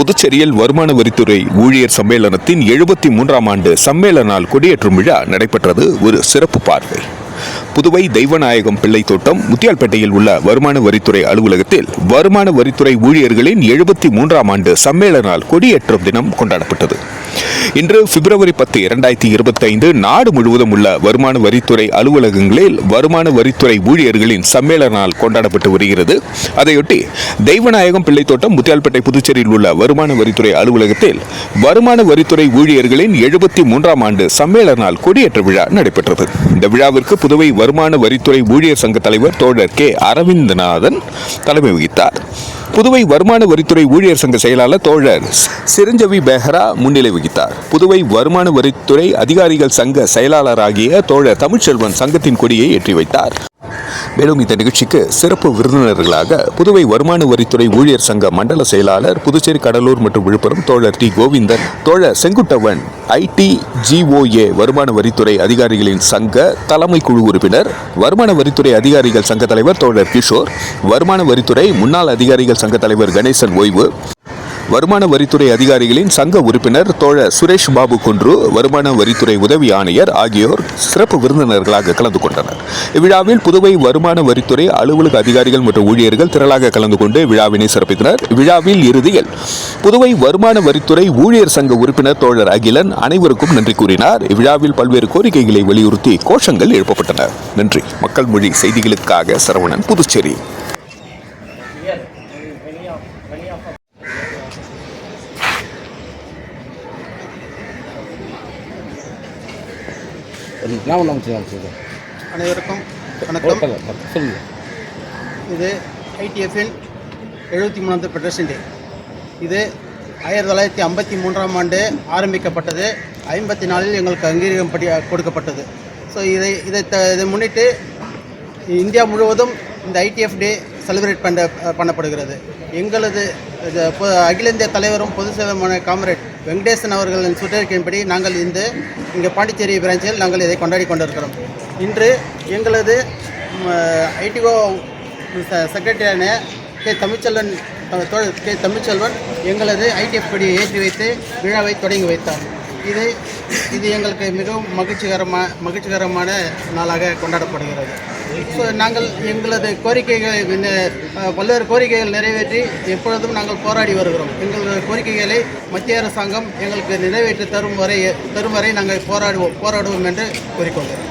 புதுச்சேரியில் வருமான வரித்துறை ஊழியர் சம்மேளனத்தின் 73ஆம் ஆண்டு சம்மேளன நாள் கொடியேற்றும் விழா நடைபெற்றது. ஒரு சிறப்பு பார்வை. புதுவை தெய்வநாயகம் பிள்ளை தோட்டம் முத்தியால்பேட்டையில் உள்ள வருமான வரித்துறை அலுவலகத்தில் வருமான வரித்துறை ஊழியர்களின் 73ஆம் ஆண்டு சம்மேளன நாள் கொடியேற்றும் தினம் கொண்டாடப்பட்டது. இன்று பிப்ரவரி 10, 2025 நாடு முழுவதும் உள்ள வருமான வரித்துறை அலுவலகங்களில் வருமான வரித்துறை ஊழியர்களின் சம்மேளன நாள் கொண்டாடப்பட்டு வருகிறது. அதையொட்டி தெய்வநாயகம் பிள்ளை தோட்டம் முத்தியால்பேட்டை புதுச்சேரியில் உள்ள வருமான வரித்துறை அலுவலகத்தில் வருமான வரித்துறை ஊழியர்களின் 73ஆம் ஆண்டு சம்மேளன நாள் கொடியேற்ற விழா நடைபெற்றது. இந்த விழாவிற்கு புதுவை வருமான வரித்துறை ஊழியர் சங்க தலைவர் தோழர் கே அரவிந்தநாதன் தலைமை வகித்தார். புதுவை வருமான வரித்துறை ஊழியர் சங்க செயலாளர் தோழர் சிரஞ்சவி பெஹ்ரா முன்னிலை வகித்தார். புதுவை வருமான வரித்துறை அதிகாரிகள் சங்க செயலாளராகிய தோழர் தமிழ்ச்செல்வன் சங்கத்தின் கொடியை ஏற்றி வைத்தார். மேலும் இந்த நிகழ்ச்சிக்கு சிறப்பு விருந்தினர்களாக புதுவை வருமான வரித்துறை ஊழியர் சங்க மண்டல செயலாளர், புதுச்சேரி, கடலூர் மற்றும் விழுப்புரம் தோழர் டி கோவிந்தன், தோழர் செங்குட்டவன், ITGOA வருமான வரித்துறை அதிகாரிகளின் சங்க தலைமை குழு உறுப்பினர், வருமான வரித்துறை அதிகாரிகள் சங்க தலைவர் தோழர் கிஷோர், வருமான வரித்துறை முன்னாள் அதிகாரிகள் சங்க தலைவர் கணேசன் ஓய்வு, வருமான வரித்துறை அதிகாரிகளின் சங்க உறுப்பினர் தோழர் சுரேஷ் பாபு குன்று, வருமான வரித்துறை உதவி ஆணையர் ஆகியோர் சிறப்பு விருந்தினர்களாக கலந்து கொண்டனர். இவ்விழாவில் புதுவை வருமான வரித்துறை அலுவலக அதிகாரிகள் மற்றும் ஊழியர்கள் திரளாக கலந்து கொண்டு விழாவினை சிறப்பித்தனர். விழாவில் இறுதியில் புதுவை வருமான வரித்துறை ஊழியர் சங்க உறுப்பினர் தோழர் அகிலன் அனைவருக்கும் நன்றி கூறினார். இவ்விழாவில் பல்வேறு கோரிக்கைகளை வலியுறுத்தி கோஷங்கள் எழுப்பப்பட்டன. நன்றி. மக்கள் மொழி செய்திகளுக்காக சரவணன், புதுச்சேரி. அனைவருக்கும் வணக்கம். இது ITFன் 73வது ஃபெடரேஷன் டே. இது 1953ஆம் ஆண்டு ஆரம்பிக்கப்பட்டது. 54இல் எங்களுக்கு அங்கீகாரம் கொடுக்கப்பட்டது. ஸோ இதை முன்னிட்டு இந்தியா முழுவதும் இந்த ITF டே செலிப்ரேட் பண்ணப்படுகிறது. எங்களது அகில இந்திய தலைவரும் பொது சேவை காம்ரேட் வெங்கடேசன் அவர்களின் சுற்றறிக்கையின்படி நாங்கள் இங்கே பாண்டிச்சேரி பிரான்ச்சில் நாங்கள் இதை கொண்டாடி கொண்டிருக்கிறோம். இன்று எங்களது ITO செக்ரட்டரியான கே தமிழ்ச்செல்வன் எங்களது ITF கொடியை ஏற்றி வைத்து விழாவை தொடங்கி வைத்தார். இது எங்களுக்கு மிகவும் மகிழ்ச்சிகரமான நாளாக கொண்டாடப்படுகிறது. ஸோ நாங்கள் எங்களது பல்வேறு கோரிக்கைகள் நிறைவேற்றி எப்பொழுதும் நாங்கள் போராடி வருகிறோம். எங்களது கோரிக்கைகளை மத்திய அரசாங்கம் எங்களுக்கு நிறைவேற்றி தரும் வரை நாங்கள் போராடுவோம் என்று கூறிக்கொள்கிறோம்.